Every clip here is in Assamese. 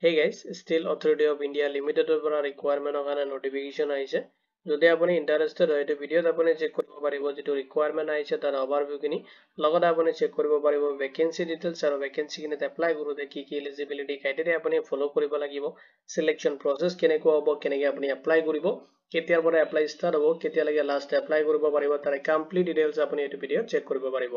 Hey guys, still Authority of India Limited পৰা requirement কাৰণে notification আহিছে যদি আপুনি interested হয় এই ভিডিওত আপুনি চেক কৰিব পাৰিব যেটো requirement আহিছে তাৰ overview খিনি লগত আপুনি চেক কৰিব পাৰিব vacancy details আৰু vacancy খিনি apply কৰোতে কি কি eligibility criteria আপুনি follow কৰিব লাগিব selection process কেনেকুৱা হ'ব কেনেকৈ আপুনি apply কৰিব কেতিয়াৰ পৰা apply start হ'ব কেতিয়ালৈকে last apply কৰিব পাৰিব তাৰ complete details আপুনি এই ভিডিওত চেক কৰিব পাৰিব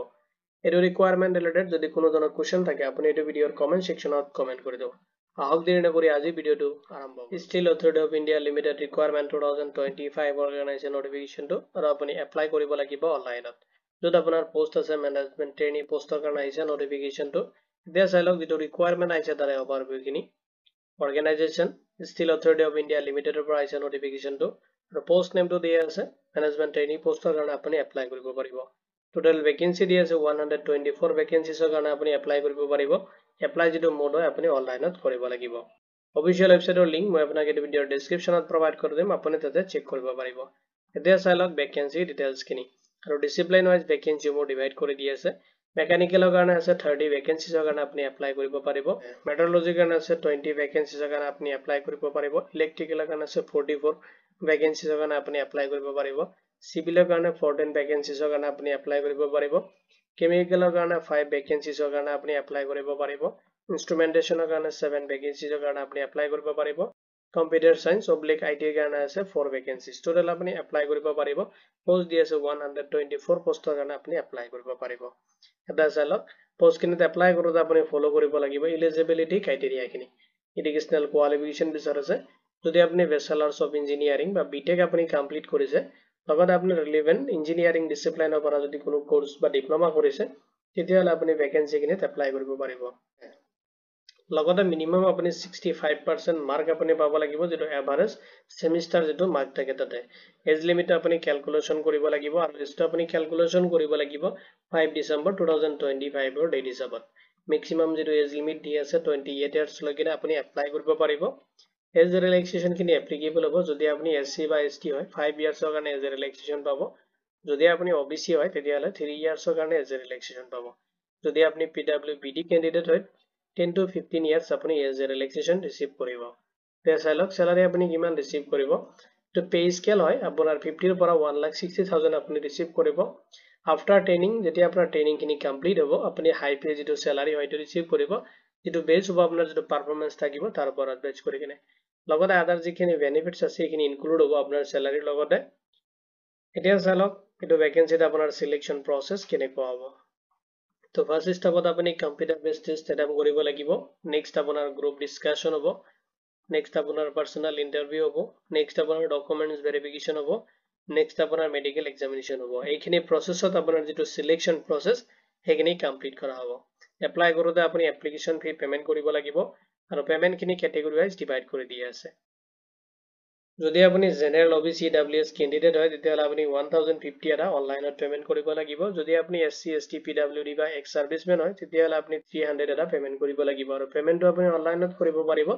এই requirement related যদি কোনো ধৰণৰ question থাকে আপুনি এই ভিডিওৰ comment sectionত comment কৰি দিয়ক ahok deri na kori aji video tu arambho Still Authority of India Limited requirement 2025 organization notification tu aru apuni apply koribo lagibo online jot apunar post ase management trainee post or karone aise notification tu dia sailok jitu requirement aise tare overview kini organization Still Authority of India Limited or aise notification tu aru post name tu dia ase management trainee post or karone apuni apply koribo paribo total vacancy dia ase 124 vacancies or karone apuni apply koribo paribo apply jitu mode hoy apuni online ot koribo lagibo official website or link moi apunaki etu video description ot provide kori dim apuni tate check koribo paribo etia sailok vacancy details kini aru discipline wise vacancy mo divide kori di ase mechanical or karone ase 30 vacancies or karone apuni apply koribo paribo meteorology karone ase 20 vacancies or karone apuni apply koribo paribo electrical karone ase 44 vacancies or karone apuni apply koribo paribo civil karone 14 vacancies or karone apuni apply koribo paribo chemical karone 5 vacancies or karone apuni apply koribo paribo instrumentation karone 7 vacancies or karone apuni apply koribo paribo computer science oblique IT karone ase 4 vacancies total apuni apply koribo paribo post di ase 124 post karone apuni apply koribo paribo eta salok post kinit apply korote apuni follow koribo lagibo eligibility criteria kini educational qualification bisar ase jodi apuni bachelors of engineering ba BTech apuni complete korise লগত আপুনি relevant engineering discipline পৰা যদি কোনো কোৰ্স বা ডিপ্লোমা কৰিছে তেতিয়াহলে আপুনি ভ্যাকেন্সি কিনিত এপ্লাই কৰিব পাৰিব লগতে মিনিমাম আপুনি 65% মাৰ্ক আপুনি পাব লাগিব যেটো এভাৰেজ সেমিস্টাৰ যেটো মাৰ্ক থাকে তাতে এজ লিমিট আপুনি ক্যালকুলেশন কৰিব লাগিব আৰু যেটো আপুনি ক্যালকুলেশন কৰিব লাগিব 5 ডিসেম্বৰ 2025 ৰ ডেট হিচাপত ম্যাক্সিমাম যেটো এজ লিমিট দি আছে 28 ইয়াৰ্স লৈকে আপুনি এপ্লাই কৰিব পাৰিব As the relaxation kini applicable hobo jodi apni SC ba ST hoy 5 years or karone as a relaxation pabo jodi apni OBC hoy tetiale 3 years or karone as a relaxation pabo jodi apni PWBD candidate hoy 10 to 15 years apni as a relaxation receive koribo te salok salary apni kiman receive koribo to pay scale hoy apunar 50 pora 1,60,000 apni receive koribo after training jeti apnar training kini complete hobo apni high pay jeto salary hoy to receive koribo jeto base hobo apnar jeto performance thakibo tar pora base kori kine লগতে আদার যিখিনি বেনিফিটস আছে এখিনি ইনক্লুড হ'ব আপোনাৰ স্যালাৰিৰ লগতে এতিয়া চালক এটো ভ্যাকেন্সিত আপোনাৰ সিলেকশন প্ৰসেস কেনেকুৱা হ'ব তো ফাৰ্স্ট স্টেপত আপুনি কম্পিউটাৰ বেসড টেষ্ট এটেম্প কৰিব লাগিব নেক্সট আপোনাৰ গ্ৰুপ ডিসকাশন হ'ব নেক্সট আপোনাৰ পাৰ্সোনাল ইন্টাৰভিউ হ'ব নেক্সট আপোনাৰ ডকুমেন্টস ভেৰিফিকেশন হ'ব নেক্সট আপোনাৰ মেডিকেল এক্সামিনেশন হ'ব এইখিনি প্ৰসেসত আপোনাৰ যেটো সিলেকশন প্ৰসেস হেখিনি কমপ্লিট কৰা হ'ব এপ্লাই কৰোতে আপুনি এপ্লিকেশন ফি পেমেন্ট কৰিব লাগিব আৰু পেমেন্ট খিনি ক্যাটাগৰি ওয়াইজ ডিভাইড কৰি দিয়া আছে যদি আপুনি জেনাৰেল OBC EWS ক্যান্ডিডেট হয় তেতিয়াহলে আপুনি 1050 এটা অনলাইনত পেমেন্ট কৰিব লাগিব যদি আপুনি SC ST PWD বা এক্স সাৰ্ভিসম্যান হয় তেতিয়াহলে আপুনি 300 এটা পেমেন্ট কৰিব লাগিব আৰু পেমেন্টটো আপুনি অনলাইনত কৰিব পাৰিব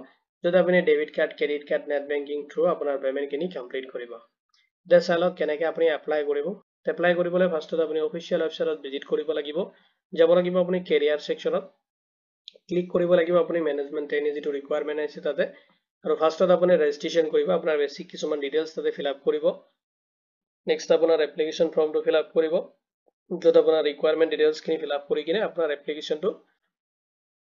যদি আপুনি debit card credit card net banking through আপোনাৰ পেমেন্ট খিনি কমপ্লিট কৰিব এতিয়া চালক কেনেকৈ আপুনি এপ্লাই কৰিব এপ্লাই কৰিবলৈ ফাৰ্স্টত আপুনি অফিচিয়েল ওয়েবসাইটত ভিজিট কৰিব লাগিব যাব লাগিব আপুনি কেৰিয়াৰ সেকশনত ক্লিক কৰিব লাগিব আপুনি ম্যানেজমেন্ট ট্ৰেইনি যেটো ৰিকোয়াৰমেন্ট আছে তাতে আৰু ফাৰ্স্টত আপুনি ৰেজিষ্ট্ৰেচন কৰিব আপোনাৰ বেসিক কিছুমান ডিটেইলছ তাতে ফিল আপ কৰিব নেক্সট আপোনাৰ এপ্লিকেশন ফৰ্মটো ফিল আপ কৰিব যত আপোনাৰ ৰিকোয়াৰমেন্ট ডিটেইলছ খিনি ফিল আপ কৰি কিনে আপোনাৰ এপ্লিকেশনটো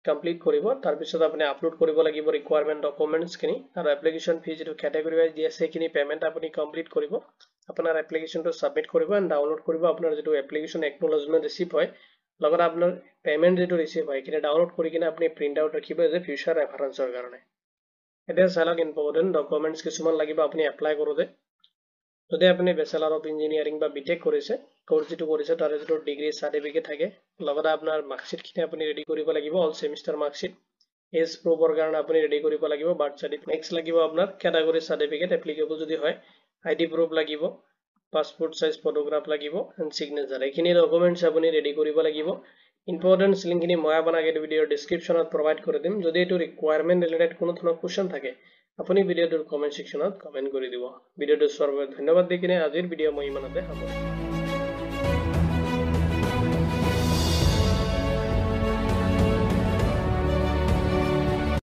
কমপ্লিট কৰিব তাৰ পিছত আপুনি আপলোড কৰিব লাগিব ৰিকোয়াৰমেন্ট ডকুমেন্টছ খিনি আৰু এপ্লিকেশন ফি যেটো ক্যাটাগৰি ওয়াইজ দি আছে খিনি পেমেন্ট আপুনি কমপ্লিট কৰিব আপোনাৰ এপ্লিকেশনটো সাবমিট কৰিব এন্ড ডাউনলোড কৰিব আপোনাৰ যেটো এপ্লিকেশন একনলেজমেন্ট ৰিসিভ হয় লগতে আপোনাৰ পেমেন্ট যেটো ৰিসিভ হয় কিনে ডাউনলোড কৰি কিনে আপুনি প্ৰিন্ট আউট ৰাখিব এজ এ ফিউচাৰ ৰেফাৰেন্সৰ কাৰণে এটা চালক ইম্পৰ্টেন্ট ডকুমেন্টস কিছুমান লাগিব আপুনি এপ্লাই কৰোতে যদি আপুনি ব্যাচেলাৰ অফ ইঞ্জিনিয়াৰিং বা বিটেক কৰিছে কোৰ্স যেটো কৰিছে তাৰ যেটো ডিগ্ৰী সাৰ্টিফিকেট থাকে লগতে আপোনাৰ মাৰ্কশিট খিনি আপুনি ৰেডি কৰিব লাগিব অল সেমিস্টাৰ মাৰ্কশিট এজ প্ৰুফৰ কাৰণে আপুনি ৰেডি কৰিব লাগিব বাৰ্থ সাৰ্টিফিকেট নেক্সট লাগিব আপোনাৰ ক্যাটাগৰি সাৰ্টিফিকেট এপ্লিকেবল যদি হয় আইডি প্ৰুফ লাগিব পাসপোৰ্ট সাইজ ফটোগ্ৰাফ লাগিব এন্ড সিগনেচাৰ এইখিনি ডকুমেন্টস আপুনি ৰেডি কৰিব লাগিব ইম্পৰ্টেন্ট লিংক খিনি মই আপোনাক এই ভিডিওৰ ডেসক্ৰিপচনত প্ৰভাইড কৰি দিম যদি এটো ৰিকোয়াৰমেন্ট ৰিলেটেড কোনো ধৰণৰ কোৱেশ্চন থাকে আপুনি ভিডিওটোৰ কমেন্ট সেকশনত কমেন্ট কৰি দিব ভিডিওটো চোৱাৰ বাবে ধন্যবাদ দি কিনে আজিৰ ভিডিও মই ইমানতে সামৰিছো